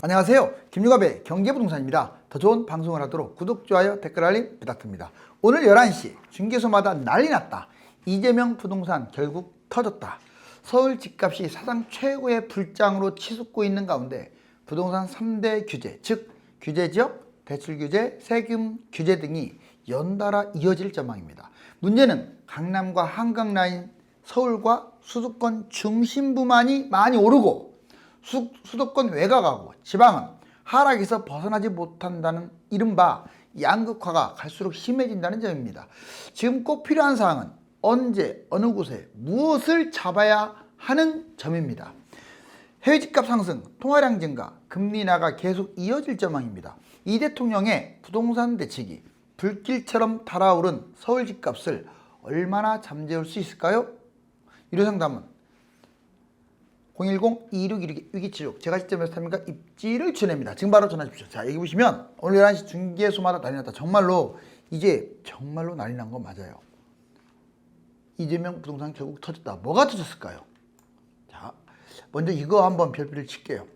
안녕하세요. 김유갑의 경제부동산입니다. 더 좋은 방송을 하도록 구독, 좋아요, 댓글 알림 부탁드립니다. 오늘 11시 중개소마다 난리 났다. 이재명 부동산 결국 터졌다. 서울 집값이 사상 최고의 불장으로 치솟고 있는 가운데 부동산 3대 규제, 즉 규제지역, 대출규제, 세금 규제 등이 연달아 이어질 전망입니다. 문제는 강남과 한강라인 서울과 수도권 중심부만이 많이 오르고 수도권 외곽하고 지방은 하락에서 벗어나지 못한다는 이른바 양극화가 갈수록 심해진다는 점입니다. 지금 꼭 필요한 사항은 언제 어느 곳에 무엇을 잡아야 하는 점입니다. 해외 집값 상승, 통화량 증가, 금리 인하가 계속 이어질 전망입니다. 이 대통령의 부동산 대책이 불길처럼 달아오른 서울 집값을 얼마나 잠재울 수 있을까요? 유료상담은 010-2616-6276 제가 시점에서 탑니까 입지를 주냅니다. 지금 바로 전화 주십시오. 자, 여기 보시면 오늘 11시 중개소마다 난리 났다. 정말로 이제 정말로 난리 난 건 맞아요. 이재명 부동산 결국 터졌다. 뭐가 터졌을까요? 자, 먼저 이거 한번 별표를 칠게요.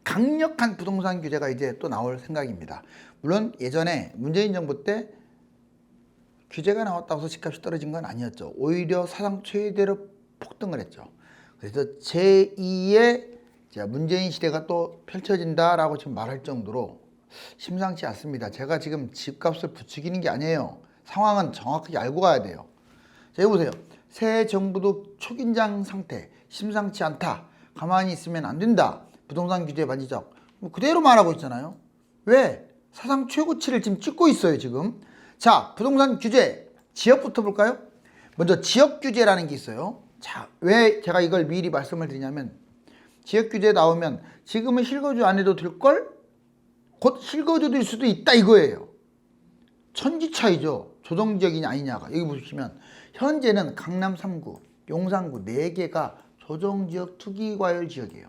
강력한 부동산 규제가 이제 또 나올 생각입니다. 물론 예전에 문재인 정부 때 규제가 나왔다고 해서 집값이 떨어진 건 아니었죠. 오히려 사상 최대로 폭등을 했죠. 그래서 제2의 문재인 시대가 또 펼쳐진다라고 지금 말할 정도로 심상치 않습니다. 제가 지금 집값을 부추기는 게 아니에요. 상황은 정확하게 알고 가야 돼요. 자, 여기 보세요. 새 정부도 초긴장 상태, 심상치 않다. 가만히 있으면 안 된다. 부동산 규제 반지적. 그대로 말하고 있잖아요. 왜? 사상 최고치를 지금 찍고 있어요, 지금. 자, 부동산 규제, 지역부터 볼까요? 먼저 지역 규제라는 게 있어요. 자, 왜 제가 이걸 미리 말씀을 드리냐면 지역 규제 나오면 지금은 실거주 안 해도 될걸? 곧 실거주 될 수도 있다 이거예요. 천지차이죠. 조정지역이냐 아니냐가. 여기 보시면 현재는 강남 3구, 용산구 4개가 조정지역 투기과열 지역이에요.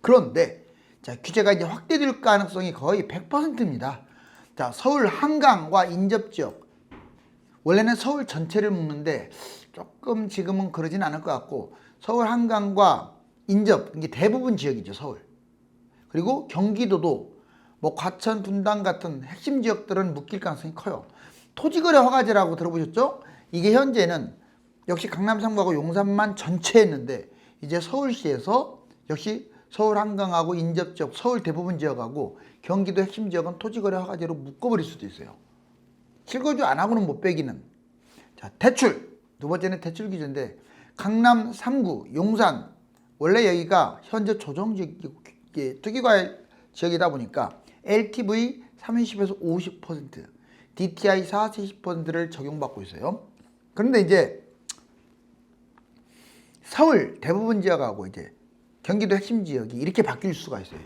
그런데 자, 규제가 이제 확대될 가능성이 거의 100%입니다. 자, 서울 한강과 인접지역. 원래는 서울 전체를 묶는데 조금 지금은 그러진 않을 것 같고 서울 한강과 인접, 이게 대부분 지역이죠, 서울. 그리고 경기도도 뭐 과천, 분당 같은 핵심 지역들은 묶일 가능성이 커요. 토지거래 허가제라고 들어보셨죠? 이게 현재는 역시 강남 3구하고 용산만 전체 했는데 이제 서울시에서 역시 서울 한강하고 인접 지역, 서울 대부분 지역하고 경기도 핵심 지역은 토지거래 허가제로 묶어버릴 수도 있어요. 실거주 안 하고는 못 빼기는. 자, 대출. 두 번째는 대출 규제인데 강남 3구, 용산 원래 여기가 현재 조정지역 투기과열 지역이다 보니까 LTV 30에서 50%, DTI 40%를 적용받고 있어요. 그런데 이제 서울 대부분 지역하고 이제 경기도 핵심 지역이 이렇게 바뀔 수가 있어요.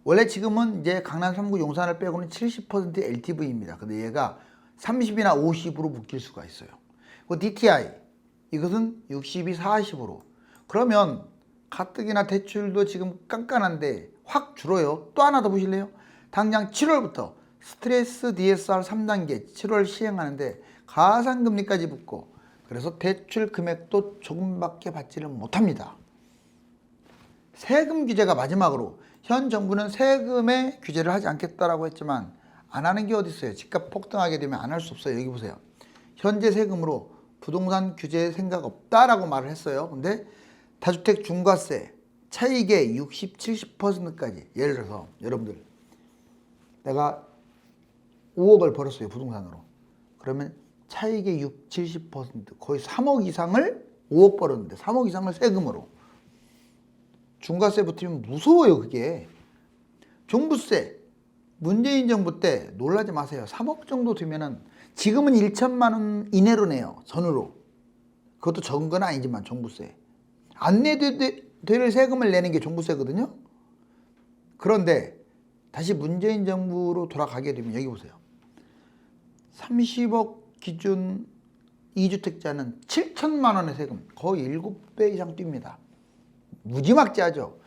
원래 지금은 이제 강남 3구 용산을 빼고는 70% LTV입니다. 근데 얘가 30이나 50으로 묶일 수가 있어요. 그 DTI 이것은 60이 40으로. 그러면 가뜩이나 대출도 지금 깐깐한데 확 줄어요. 또 하나 더 보실래요? 당장 7월부터 스트레스 DSR 3단계 7월 시행하는데 가상금리까지 붙고 그래서 대출 금액도 조금밖에 받지를 못합니다. 세금 규제가 마지막으로 현 정부는 세금에 규제를 하지 않겠다라고 했지만 안 하는 게 어디 있어요. 집값 폭등하게 되면 안 할 수 없어요. 여기 보세요. 현재 세금으로 부동산 규제 생각 없다라고 말을 했어요. 근데 다주택 중과세 차익의 60, 70%까지 예를 들어서 여러분들 내가 5억을 벌었어요. 부동산으로. 그러면 차익의 6, 70% 거의 3억 이상을 5억 벌었는데 3억 이상을 세금으로 중과세 붙이면 무서워요. 그게. 종부세 문재인 정부 때 놀라지 마세요. 3억 정도 되면은 지금은 1천만 원 이내로 내요. 전후로. 그것도 적은 건 아니지만 종부세. 안 내도 될 세금을 내는 게 종부세거든요. 그런데 다시 문재인 정부로 돌아가게 되면 여기 보세요. 30억 기준 2주택자는 7천만 원의 세금 거의 7배 이상 뜁니다. 무지막지하죠.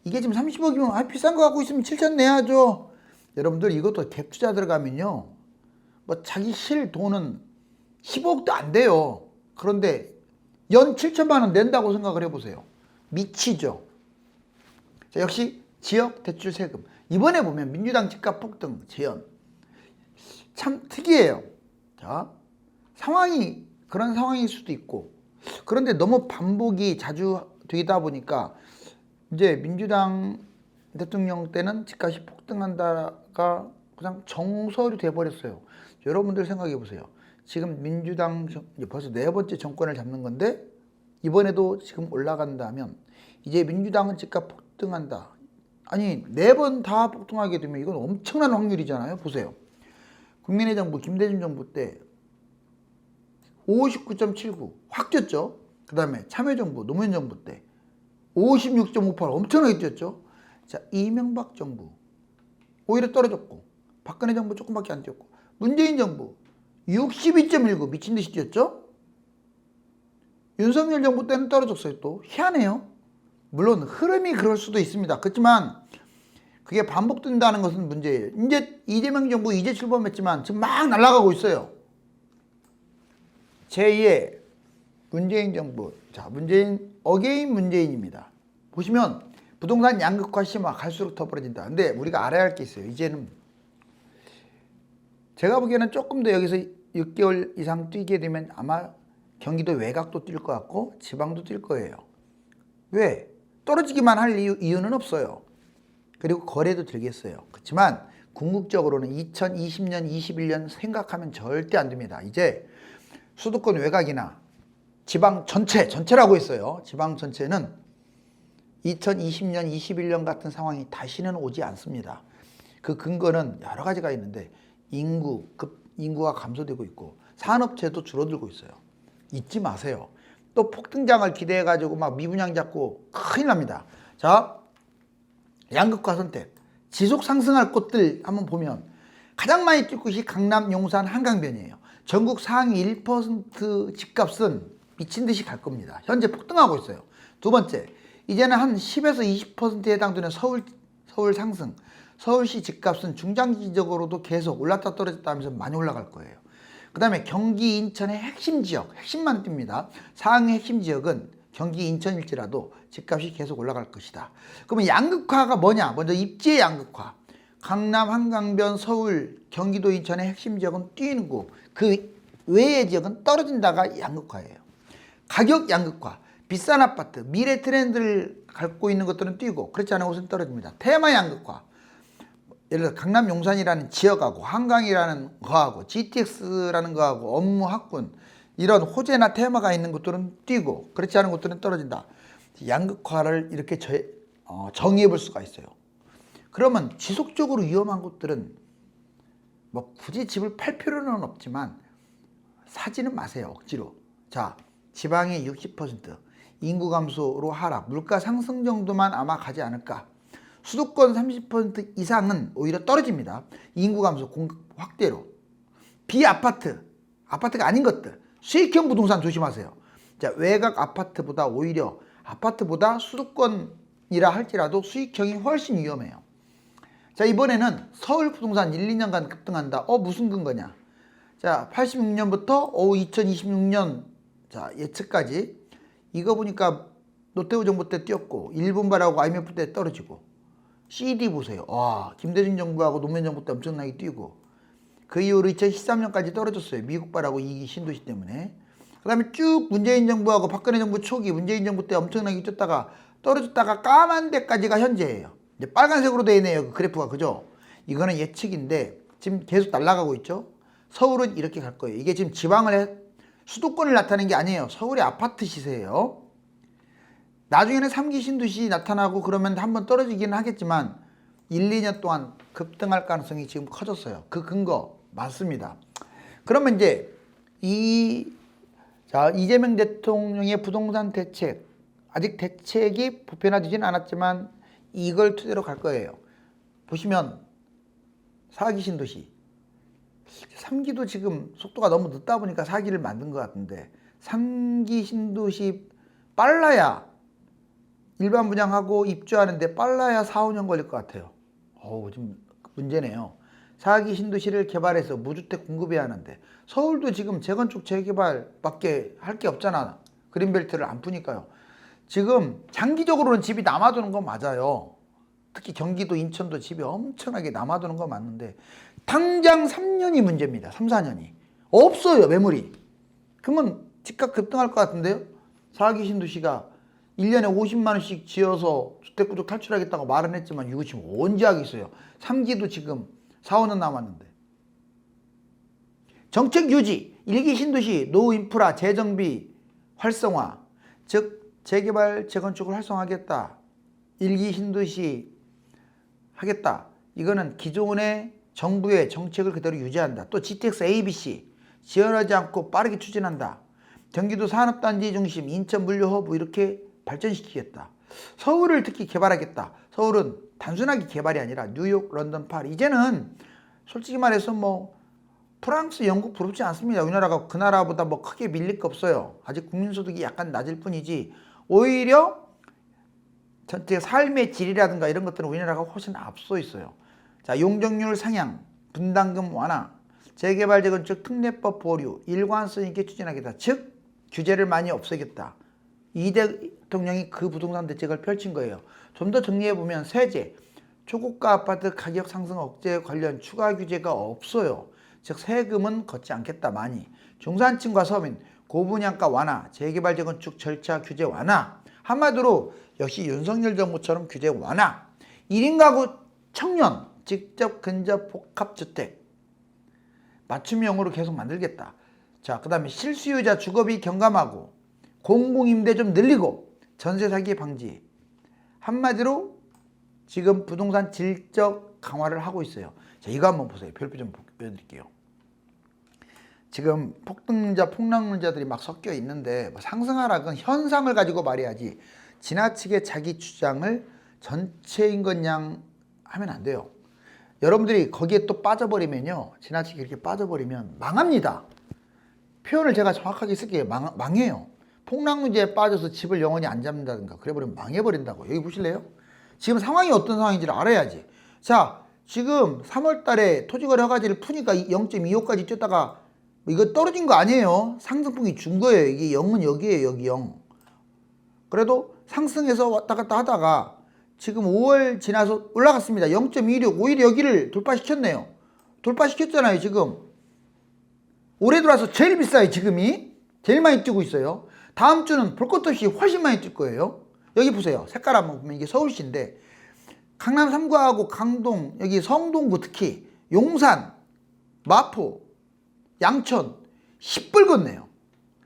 이게 지금 30억이면 비싼 거 갖고 있으면 7천 내야죠. 여러분들 이것도 갭 투자 들어가면요. 뭐 자기 실 돈은 15억도 안 돼요. 그런데 연 7천만 원 낸다고 생각을 해보세요. 미치죠. 자, 역시 지역 대출 세금. 이번에 보면 민주당 집값 폭등 재현. 참 특이해요. 자, 상황이 그런 상황일 수도 있고, 그런데 너무 반복이 자주 되다 보니까 이제 민주당 대통령 때는 집값이 폭등한다가 그냥 정설이 돼버렸어요. 여러분들 생각해 보세요. 지금 민주당 벌써 4번째 정권을 잡는 건데 이번에도 지금 올라간다면 이제 민주당은 집값 폭등한다. 아니 4번 다 폭등하게 되면 이건 엄청난 확률이잖아요. 보세요. 국민의 정부 김대중 정부 때 59.79 확 뛰었죠. 그 다음에 참여정부 노무현 정부 때 56.58 엄청나게 뛰었죠. 자, 이명박 정부 오히려 떨어졌고 박근혜 정부 조금밖에 안 뛰었고 문재인 정부 62.19 미친듯이 뛰었죠. 윤석열 정부 때는 떨어졌어요. 또 희한해요. 물론 흐름이 그럴 수도 있습니다. 그렇지만 그게 반복된다는 것은 문제예요. 이제 이재명 정부 이제 출범했지만 지금 막 날아가고 있어요. 제2의 문재인 정부. 자, 문재인 어게인 문재인입니다. 보시면 부동산 양극화 심화 갈수록 더 벌어진다. 근데 우리가 알아야 할 게 있어요. 이제는 제가 보기에는 조금 더 여기서 6개월 이상 뛰게 되면 아마 경기도 외곽도 뛸 것 같고 지방도 뛸 거예요. 왜? 떨어지기만 할 이유는 없어요. 그리고 거래도 들겠어요. 그렇지만 궁극적으로는 2020년, 21년 생각하면 절대 안 됩니다. 이제 수도권 외곽이나 지방 전체라고 했어요. 지방 전체는 2020년, 21년 같은 상황이 다시는 오지 않습니다. 그 근거는 여러 가지가 있는데 인구가 감소되고 있고 산업체도 줄어들고 있어요. 잊지 마세요. 또 폭등장을 기대해가지고 막 미분양 잡고 큰일 납니다. 자, 양극화 선택. 지속 상승할 곳들 한번 보면 가장 많이 뛸 곳이 강남, 용산, 한강변이에요. 전국 상위 1% 집값은 미친 듯이 갈 겁니다. 현재 폭등하고 있어요. 두 번째, 이제는 한 10에서 20%에 해당되는 서울 상승. 서울시 집값은 중장기적으로도 계속 올랐다 떨어졌다 하면서 많이 올라갈 거예요. 그 다음에 경기 인천의 핵심 지역, 핵심만 뜹니다. 상위 핵심 지역은 경기 인천일지라도 집값이 계속 올라갈 것이다. 그러면 양극화가 뭐냐? 먼저 입지의 양극화. 강남, 한강변, 서울, 경기도 인천의 핵심 지역은 뛰는 곳. 그 외의 지역은 떨어진다가 양극화예요. 가격 양극화. 비싼 아파트, 미래 트렌드를 갖고 있는 것들은 뛰고 그렇지 않은 곳은 떨어집니다. 테마 양극화. 예를 들어 강남 용산이라는 지역하고 한강이라는 거하고 GTX라는 거하고 업무 학군 이런 호재나 테마가 있는 것들은 뛰고 그렇지 않은 것들은 떨어진다. 양극화를 이렇게 정의해 볼 수가 있어요. 그러면 지속적으로 위험한 곳들은 뭐 굳이 집을 팔 필요는 없지만 사지는 마세요. 억지로. 자, 지방의 60% 인구 감소로 하락, 물가 상승 정도만 아마 가지 않을까. 수도권 30% 이상은 오히려 떨어집니다. 인구 감소 공급 확대로. 아파트가 아닌 것들. 수익형 부동산 조심하세요. 자, 외곽 아파트보다 오히려 아파트보다 수도권이라 할지라도 수익형이 훨씬 위험해요. 자, 이번에는 서울 부동산 1, 2년간 급등한다. 무슨 근거냐? 자, 86년부터 2026년 자, 예측까지 이거 보니까 노태우 정부 때 뛰었고 일본발하고 IMF 때 떨어지고 CD 보세요. 와, 김대중 정부하고 노무현 정부 때 엄청나게 뛰고 그 이후로 2013년까지 떨어졌어요. 미국발하고 이기 신도시 때문에. 그 다음에 쭉 문재인 정부하고 박근혜 정부 초기 문재인 정부 때 엄청나게 뛰었다가 떨어졌다가 까만 데까지가 현재예요. 이제 빨간색으로 되어 있네요. 그 그래프가. 그죠? 이거는 예측인데 지금 계속 날아가고 있죠. 서울은 이렇게 갈 거예요. 이게 지금 수도권을 나타내는 게 아니에요. 서울의 아파트 시세예요. 나중에는 3기 신도시 나타나고 그러면 한번 떨어지기는 하겠지만 1, 2년 동안 급등할 가능성이 지금 커졌어요. 그 근거 맞습니다. 그러면 이제 이재명 대통령의 부동산 대책, 아직 대책이 보편화되지는 않았지만 이걸 토대로 갈 거예요. 보시면 4기 신도시 3기도 지금 속도가 너무 늦다 보니까 4기를 만든 것 같은데 3기 신도시 빨라야 일반 분양하고 입주하는데 빨라야 4, 5년 걸릴 것 같아요. 좀 문제네요. 4기 신도시를 개발해서 무주택 공급해야 하는데 서울도 지금 재건축 재개발밖에 할 게 없잖아. 그린벨트를 안 푸니까요. 지금 장기적으로는 집이 남아도는 건 맞아요. 특히 경기도, 인천도 집이 엄청나게 남아도는 거 맞는데 당장 3년이 문제입니다. 3, 4년이. 없어요, 매물이. 그러면 집값 급등할 것 같은데요? 사기 신도시가 1년에 50만 원씩 지어서 주택구조 탈출하겠다고 말은 했지만 이거 지금 언제 하겠어요? 3기도 지금 4, 5년 남았는데. 정책 유지, 1기 신도시 노인프라 재정비 활성화, 즉 재개발, 재건축을 활성화하겠다. 1기 신도시 하겠다. 이거는 기존의 정부의 정책을 그대로 유지한다. 또 GTX ABC 지연하지 않고 빠르게 추진한다. 경기도 산업단지 중심, 인천 물류 허브 이렇게 발전시키겠다. 서울을 특히 개발하겠다. 서울은 단순하게 개발이 아니라 뉴욕, 런던, 파리. 이제는 솔직히 말해서 뭐 프랑스, 영국 부럽지 않습니다. 우리나라가 그 나라보다 뭐 크게 밀릴 거 없어요. 아직 국민소득이 약간 낮을 뿐이지 오히려 전체 삶의 질이라든가 이런 것들은 우리나라가 훨씬 앞서 있어요. 자, 용적률 상향, 분담금 완화, 재개발 재건축 특례법 보류, 일관성 있게 추진하겠다. 즉 규제를 많이 없애겠다. 이 대통령이 그 부동산 대책을 펼친 거예요. 좀 더 정리해보면 세제, 초고가 아파트 가격 상승 억제 관련 추가 규제가 없어요. 즉 세금은 걷지 않겠다. 많이. 중산층과 서민, 고분양가 완화, 재개발 재건축 절차 규제 완화. 한마디로 역시 윤석열 정부처럼 규제 완화. 1인 가구 청년 직접 근접 복합주택 맞춤형으로 계속 만들겠다. 자, 그 다음에 실수요자 주거비 경감하고 공공임대 좀 늘리고 전세 사기 방지. 한마디로 지금 부동산 질적 강화를 하고 있어요. 자, 이거 한번 보세요. 별표 좀 보여드릴게요. 지금 폭등자, 폭락론자들이 막 섞여 있는데 뭐 상승하락은 현상을 가지고 말해야지 지나치게 자기 주장을 전체인 것양 하면 안 돼요. 여러분들이 거기에 또 빠져버리면요. 지나치게 이렇게 빠져버리면 망합니다. 표현을 제가 정확하게 쓸게요. 망해요. 폭락문제에 빠져서 집을 영원히 안 잡는다든가 그래버리면 망해버린다고. 여기 보실래요? 지금 상황이 어떤 상황인지를 알아야지. 자, 지금 3월 달에 토지거래 허가제를 푸니까 0.25까지 뛰었다가 이거 떨어진 거 아니에요. 상승폭이 준 거예요. 이게 0은 여기에요. 여기 0. 그래도 상승해서 왔다 갔다 하다가 지금 5월 지나서 올라갔습니다. 0.26 오히려 여기를 돌파시켰네요. 돌파시켰잖아요. 지금 올해 들어와서 제일 비싸요. 지금이 제일 많이 뛰고 있어요. 다음 주는 볼 것도 없이 훨씬 많이 뛸 거예요. 여기 보세요. 색깔 한번 보면 이게 서울시인데 강남 3구하고 강동, 여기 성동구 특히 용산, 마포, 양천 시뻘겋네요.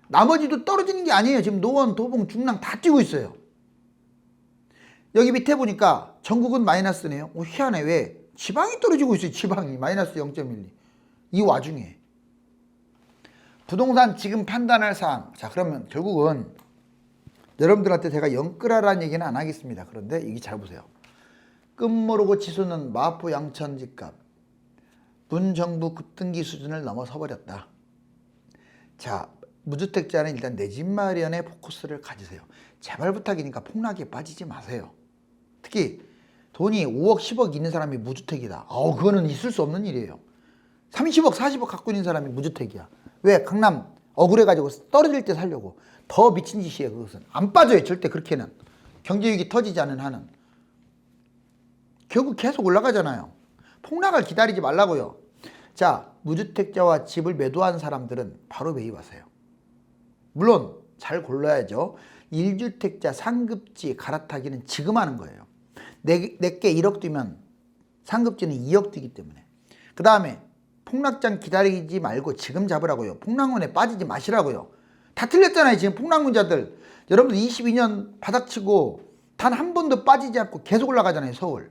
나머지도 떨어지는 게 아니에요. 지금 노원, 도봉, 중랑 다 뛰고 있어요. 여기 밑에 보니까 전국은 마이너스네요. 희한해. 왜? 지방이 떨어지고 있어요. 지방이 마이너스 0.12. 이 와중에 부동산 지금 판단할 사항. 자, 그러면 결국은 여러분들한테 제가 영끌하라는 얘기는 안 하겠습니다. 그런데 이게 잘 보세요. 끝모르고 치솟는 마포 양천 집값 문정부 급등기 수준을 넘어서 버렸다. 자, 무주택자는 일단 내 집 마련에 포커스를 가지세요. 제발 부탁이니까 폭락에 빠지지 마세요. 특히 돈이 5억 10억 있는 사람이 무주택이다. 그거는 있을 수 없는 일이에요. 30억 40억 갖고 있는 사람이 무주택이야. 왜? 강남 억울해가지고 떨어질 때 살려고. 더 미친 짓이에요. 그것은 안 빠져요. 절대 그렇게는. 경제위기 터지지 않은 한은. 결국 계속 올라가잖아요. 폭락을 기다리지 말라고요. 자, 무주택자와 집을 매도한 사람들은 바로 매입하세요. 물론 잘 골라야죠. 1주택자 상급지 갈아타기는 지금 하는 거예요. 내게 1억 뛰면 상급지는 2억 뛰기 때문에. 그 다음에 폭락장 기다리지 말고 지금 잡으라고요. 폭락론에 빠지지 마시라고요. 다 틀렸잖아요. 지금 폭락론자들. 여러분들 22년 바닥치고 단 한 번도 빠지지 않고 계속 올라가잖아요. 서울.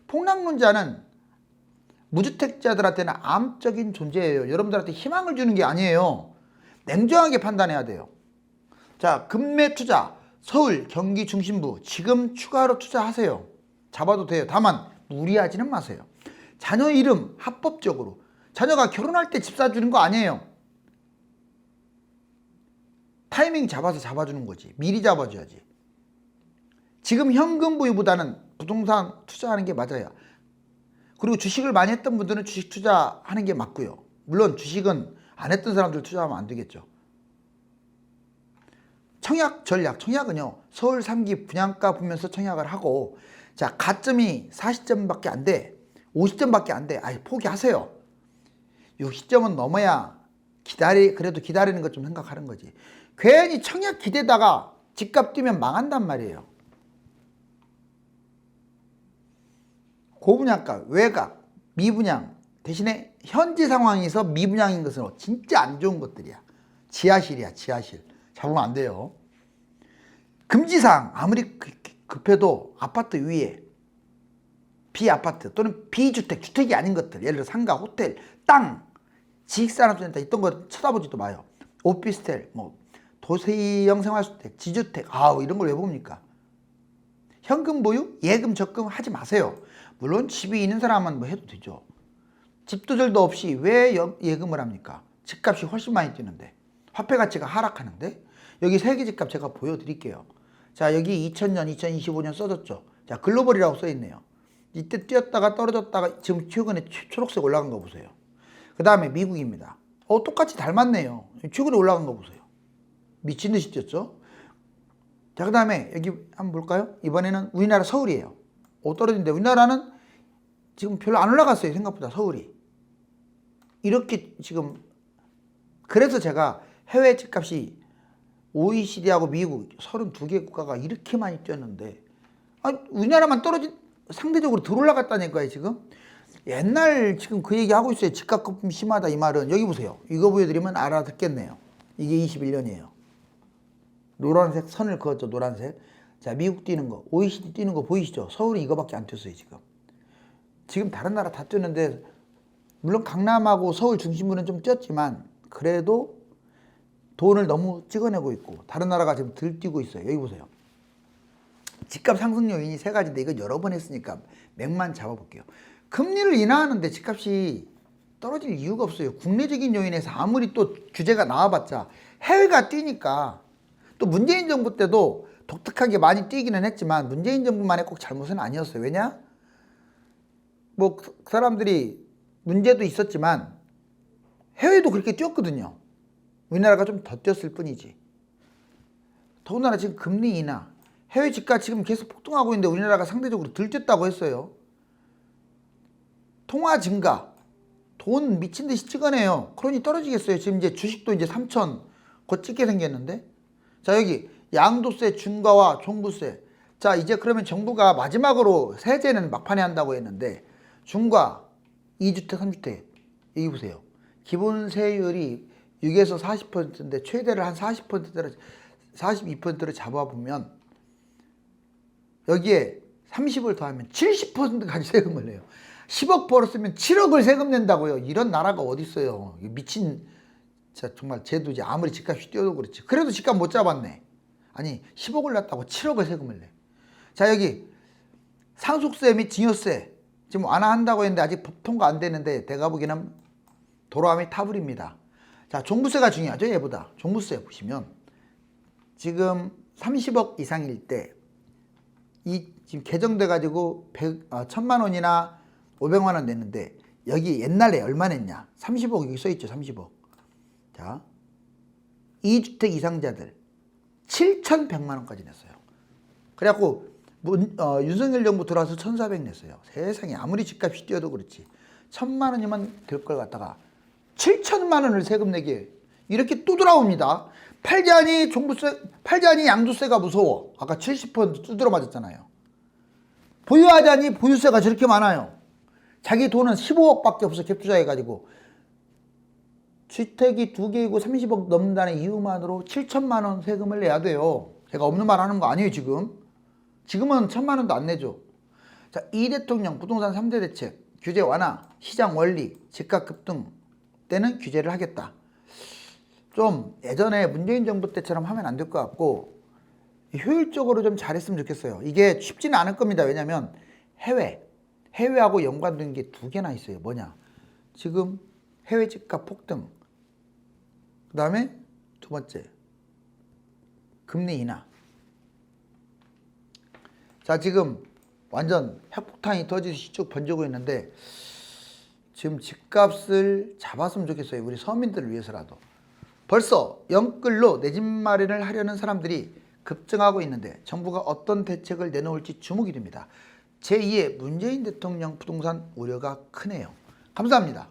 폭락론자는 무주택자들한테는 암적인 존재예요. 여러분들한테 희망을 주는 게 아니에요. 냉정하게 판단해야 돼요. 자, 급매 투자, 서울, 경기 중심부 지금 추가로 투자하세요. 잡아도 돼요. 다만 무리하지는 마세요. 자녀 이름 합법적으로. 자녀가 결혼할 때 집 사주는 거 아니에요. 타이밍 잡아서 잡아주는 거지. 미리 잡아줘야지. 지금 현금 부유보다는 부동산 투자하는 게 맞아요. 그리고 주식을 많이 했던 분들은 주식 투자하는 게 맞고요. 물론 주식은 안 했던 사람들 투자하면 안 되겠죠. 청약 전략. 청약은요. 서울 3기 분양가 보면서 청약을 하고 자, 가점이 40점밖에 안 돼. 50점밖에 안 돼. 아예 포기하세요. 60점은 넘어야 그래도 기다리는 것 좀 생각하는 거지. 괜히 청약 기대다가 집값 뛰면 망한단 말이에요. 고분양가, 외곽, 미분양 대신에 현재 상황에서 미분양인 것은 진짜 안 좋은 것들이야. 지하실이야, 지하실. 잡으면 안 돼요. 금지사항 아무리 급해도 아파트 위에 비아파트 또는 비주택, 주택이 아닌 것들, 예를 들어 상가, 호텔, 땅, 지식산업센터 있던 거 쳐다보지도 마요. 오피스텔, 뭐 도시형 생활주택, 지주택, 이런 걸 왜 봅니까? 현금 보유, 예금 적금 하지 마세요. 물론 집이 있는 사람은 뭐 해도 되죠. 집도절도 없이 왜 예금을 합니까? 집값이 훨씬 많이 뛰는데, 화폐 가치가 하락하는데. 여기 세계 집값 제가 보여드릴게요. 자, 여기 2000년, 2025년 써졌죠. 자, 글로벌이라고 써있네요. 이때 뛰었다가 떨어졌다가 지금 최근에 초록색 올라간 거 보세요. 그 다음에 미국입니다. 똑같이 닮았네요. 최근에 올라간 거 보세요. 미친 듯이 뛰었죠. 자, 그 다음에 여기 한번 볼까요? 이번에는 우리나라 서울이에요. 떨어진데 우리나라는 지금 별로 안 올라갔어요. 생각보다 서울이. 이렇게 지금, 그래서 제가 해외 집값이 OECD하고 미국 32개 국가가 이렇게 많이 뛰었는데, 우리나라만 상대적으로 덜 올라갔다니까요, 지금. 옛날 지금 그 얘기 하고 있어요. 집값 거품 심하다, 이 말은. 여기 보세요. 이거 보여드리면 알아듣겠네요. 이게 21년이에요. 노란색 선을 그었죠, 노란색. 자, 미국 뛰는 거, OECD 뛰는 거 보이시죠? 서울이 이거밖에 안 뛰었어요, 지금. 지금 다른 나라 다 뛰었는데, 물론 강남하고 서울 중심부는 좀 뛰었지만, 그래도 돈을 너무 찍어내고 있고, 다른 나라가 지금 덜 뛰고 있어요. 여기 보세요. 집값 상승 요인이 세 가지인데, 이건 여러 번 했으니까 맥만 잡아볼게요. 금리를 인하하는데 집값이 떨어질 이유가 없어요. 국내적인 요인에서 아무리 또 규제가 나와봤자 해외가 뛰니까. 또 문재인 정부 때도 독특하게 많이 뛰기는 했지만 문재인 정부만의 꼭 잘못은 아니었어요. 왜냐? 뭐 그 사람들이 문제도 있었지만 해외도 그렇게 뛰었거든요. 우리나라가 좀 더 뛰었을 뿐이지. 더군다나 지금 금리 인하, 해외 집값 지금 계속 폭등하고 있는데 우리나라가 상대적으로 덜 뛰었다고 했어요. 통화 증가, 돈 미친 듯이 찍어내요. 그러니 떨어지겠어요. 지금 이제 주식도 이제 3천 곧 찍게 생겼는데. 자, 여기 양도세 중과와 종부세. 자, 이제 그러면 정부가 마지막으로 세제는 막판에 한다고 했는데, 중과 2주택 3주택 여기 보세요. 기본세율이 6에서 40%인데 최대를 한 40%를 42%를 잡아보면 여기에 30을 더하면 70%까지 세금을 내요. 10억 벌었으면 7억을 세금 낸다고요. 이런 나라가 어디 있어요. 미친, 진짜 정말 쟤도 이제 아무리 집값이 뛰어도 그렇지. 그래도 집값 못 잡았네. 아니 10억을 냈다고 7억을 세금을 내. 자, 여기 상속세 및 증여세 지금 완화한다고 했는데 아직 법 통과 안 되는데 내가 보기에는 도로함이 타불입니다. 자, 종부세가 중요하죠. 얘보다. 종부세 보시면 지금 30억 이상일 때 이 지금 개정돼 가지고 1000만 원이나 500만 원 냈는데 여기 옛날에 얼마 냈냐? 30억 여기 써 있죠. 30억. 자, 2주택 이상자들 7,100만 원까지 냈어요. 그래갖고 윤석열 정부 들어와서 1,400 냈어요. 세상에 아무리 집값이 뛰어도 그렇지. 1,000만 원이면 될 걸 갖다가 7천만 원을 세금 내게 이렇게 또 돌아옵니다. 팔자니 종부세, 팔자니 양도세가 무서워. 아까 70% 두드러 맞았잖아요. 보유하자니 보유세가 저렇게 많아요. 자기 돈은 15억밖에 없어. 갭투자해가지고 주택이 2개이고 30억 넘는다는 이유만으로 7천만 원 세금을 내야 돼요. 제가 없는 말 하는 거 아니에요. 지금은 1,000만 원도 안 내죠. 자, 이 대통령 부동산 3대 대책, 규제 완화, 시장 원리, 집값 급등 때는 규제를 하겠다. 좀 예전에 문재인 정부 때처럼 하면 안 될 것 같고 효율적으로 좀 잘했으면 좋겠어요. 이게 쉽지는 않을 겁니다. 왜냐하면 해외하고 연관된 게 두 개나 있어요. 뭐냐? 지금 해외 집값 폭등, 그 다음에 두 번째 금리 인하. 자, 지금 완전 핵폭탄이 터지듯이 쭉 번지고 있는데 지금 집값을 잡았으면 좋겠어요. 우리 서민들을 위해서라도. 벌써 영끌로 내 집 마련을 하려는 사람들이 급증하고 있는데 정부가 어떤 대책을 내놓을지 주목이 됩니다. 제2의 문재인 대통령 부동산 우려가 크네요. 감사합니다.